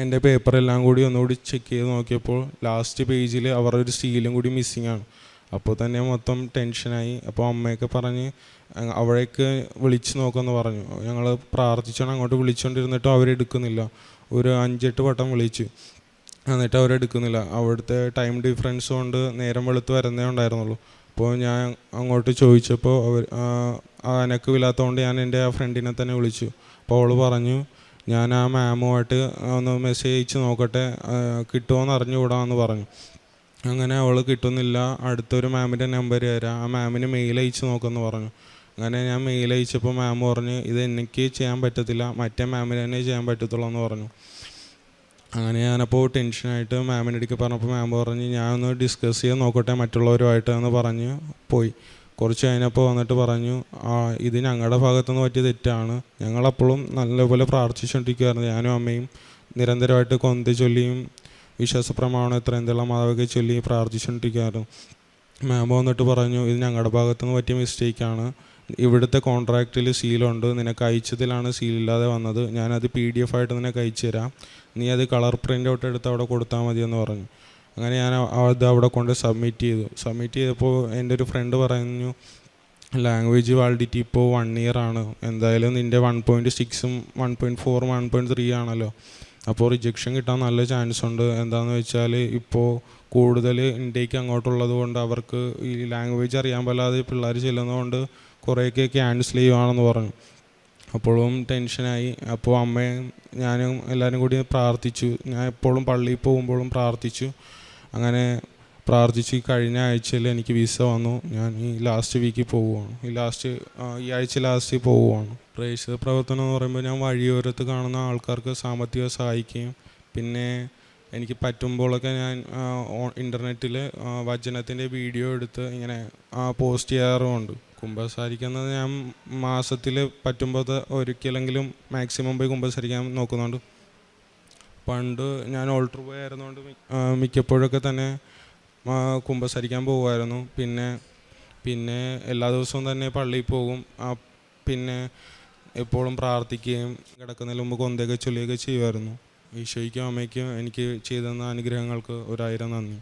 എൻ്റെ പേപ്പറെല്ലാം കൂടി ഒന്നുകൂടി ചെക്ക് ചെയ്ത് നോക്കിയപ്പോൾ ലാസ്റ്റ് പേജിൽ അവരുടെ ഒരു സീലും കൂടി മിസ്സിങ് ആണ്. അപ്പോൾ തന്നെ മൊത്തം ടെൻഷനായി. അപ്പോൾ അമ്മയൊക്കെ പറഞ്ഞ് അവിടേക്ക് വിളിച്ച് നോക്കുമെന്ന് പറഞ്ഞു. ഞങ്ങൾ പ്രാർത്ഥിച്ചാണ് അങ്ങോട്ട് വിളിച്ചുകൊണ്ടിരുന്നിട്ടും അവരെടുക്കുന്നില്ല. ഒരു 5-8 വട്ടം വിളിച്ചു, എന്നിട്ട് അവരെടുക്കുന്നില്ല. അവിടുത്തെ ടൈം ഡിഫറൻസ് കൊണ്ട് നേരം വെളുത്ത് വരുന്നേ ഉണ്ടായിരുന്നുള്ളൂ. അപ്പോൾ ഞാൻ അങ്ങോട്ട് ചോദിച്ചപ്പോൾ അവർ അനക്കമില്ലാത്തതുകൊണ്ട് ഞാൻ എൻ്റെ ആ ഫ്രണ്ടിനെ തന്നെ വിളിച്ചു. അപ്പോൾ അവൾ പറഞ്ഞു ഞാൻ ആ മാമുമായിട്ട് ഒന്ന് മെസ്സേജ് അയച്ച് നോക്കട്ടെ, കിട്ടുമോയെന്ന് അറിഞ്ഞുകൂടാമെന്ന് പറഞ്ഞു. അങ്ങനെ അവൾ കിട്ടുന്നില്ല, അടുത്തൊരു മാമിൻ്റെ നമ്പർ തരാം, ആ മാമിന് മെയിൽ അയച്ച് നോക്കുമെന്ന് പറഞ്ഞു. അങ്ങനെ ഞാൻ മെയിൽ അയച്ചപ്പോൾ മാം പറഞ്ഞു ഇത് എനിക്ക് ചെയ്യാൻ പറ്റത്തില്ല, മറ്റേ മാമിന് തന്നെ ചെയ്യാൻ പറ്റത്തുള്ളൂ എന്ന് പറഞ്ഞു. അങ്ങനെ ഞാനപ്പോൾ ടെൻഷനായിട്ട് മാമിൻ്റെ അടുക്ക് പറഞ്ഞപ്പോൾ മാം പറഞ്ഞ് ഞാൻ ഒന്ന് ഡിസ്കസ് ചെയ്ത് നോക്കട്ടെ മറ്റുള്ളവരുമായിട്ട് എന്ന് പറഞ്ഞ് പോയി. കുറച്ച് കഴിഞ്ഞപ്പോൾ വന്നിട്ട് പറഞ്ഞു ഇത് ഞങ്ങളുടെ ഭാഗത്തുനിന്ന് പറ്റിയ തെറ്റാണ്. ഞങ്ങളപ്പോഴും നല്ലപോലെ പ്രാർത്ഥിച്ചുകൊണ്ടിരിക്കുകയായിരുന്നു. ഞാനും അമ്മയും നിരന്തരമായിട്ട് കൊന്ത ചൊല്ലിയും വിശ്വാസ പ്രമാണം എന്തെല്ലാം മാതാവൊക്കെ ചൊല്ലി പ്രാർത്ഥിച്ചുകൊണ്ടിരിക്കുകയായിരുന്നു. മാം വന്നിട്ട് പറഞ്ഞു ഇത് ഞങ്ങളുടെ ഭാഗത്തുനിന്ന് പറ്റിയ മിസ്റ്റേക്കാണ്, ഇവിടുത്തെ കോൺട്രാക്റ്റിൽ സീലുണ്ട്, നിനക്ക് അയച്ചതിലാണ് സീലില്ലാതെ വന്നത്, ഞാനത് PDF ആയിട്ട് നിനക്ക് അയച്ചു തരാം, നീ അത് കളർ പ്രിൻ്റ് ഔട്ട് എടുത്ത് അവിടെ കൊടുത്താൽ മതിയെന്ന് പറഞ്ഞു. അങ്ങനെ ഞാൻ അത് അവിടെ കൊണ്ട് സബ്മിറ്റ് ചെയ്തപ്പോൾ എൻ്റെ ഒരു ഫ്രണ്ട് പറഞ്ഞു ലാംഗ്വേജ് വാലിഡിറ്റി ഇപ്പോൾ 1 ഇയർ ആണ്, എന്തായാലും നിൻ്റെ 1.6ഉം 1.4 1.3 ആണല്ലോ, അപ്പോൾ റിജക്ഷൻ കിട്ടാൻ നല്ല ചാൻസ് ഉണ്ട്. എന്താണെന്ന് വെച്ചാൽ ഇപ്പോൾ കൂടുതൽ ഇന്ത്യക്ക് അങ്ങോട്ടുള്ളത് കൊണ്ട് അവർക്ക് ഈ ലാംഗ്വേജ് അറിയാൻ പാടില്ലാതെ പിള്ളേർ ചെല്ലുന്നതുകൊണ്ട് കുറേയൊക്കെ ക്യാൻസൽ ചെയ്യുവാണെന്ന് പറഞ്ഞു. അപ്പോഴും ടെൻഷനായി. അപ്പോൾ അമ്മയും ഞാനും എല്ലാവരും കൂടി പ്രാർത്ഥിച്ചു. ഞാൻ എപ്പോഴും പള്ളിയിൽ പോകുമ്പോഴും പ്രാർത്ഥിച്ചു. അങ്ങനെ പ്രാർത്ഥിച്ച് കഴിഞ്ഞ ആഴ്ചയിൽ എനിക്ക് വിസ വന്നു. ഞാൻ ഈ ലാസ്റ്റ് വീക്കിൽ പോവുകയാണ്, ഈ ആഴ്ച ലാസ്റ്റിൽ പോവുകയാണ്. പ്രേക്ഷിത പ്രവർത്തനം എന്ന് പറയുമ്പോൾ ഞാൻ വഴിയോരത്ത് കാണുന്ന ആൾക്കാർക്ക് സാമ്പത്തികം സഹായിക്കുകയും പിന്നെ എനിക്ക് പറ്റുമ്പോഴൊക്കെ ഞാൻ ഇൻ്റർനെറ്റിൽ വചനത്തിൻ്റെ വീഡിയോ എടുത്ത് ഇങ്ങനെ പോസ്റ്റ് ചെയ്യാറുമുണ്ട്. കുമ്പസാരിക്കുന്നത് ഞാൻ മാസത്തിൽ പറ്റുമ്പോൾ ഒരിക്കലെങ്കിലും മാക്സിമം പോയി കുമ്പസാരിക്കാൻ നോക്കുന്നുണ്ട്. പണ്ട് ഞാൻ ഓൾട്ടർ ബോയ് ആയിരുന്നുകൊണ്ട് മിക്കപ്പോഴൊക്കെ തന്നെ കുമ്പസാരിക്കാൻ പോകുമായിരുന്നു. പിന്നെ എല്ലാ ദിവസവും തന്നെ പള്ളിയിൽ പോകും. പിന്നെ എപ്പോഴും പ്രാർത്ഥിക്കുകയും കിടക്കുന്നതിന് മുമ്പ് കൊന്തയൊക്കെ ചൊല്ലുകയൊക്കെ ചെയ്യുമായിരുന്നു. ഈശോയ്ക്കും അമ്മയ്ക്കും എനിക്ക് ചെയ്തു തന്ന അനുഗ്രഹങ്ങൾക്ക് 1000 നന്ദി.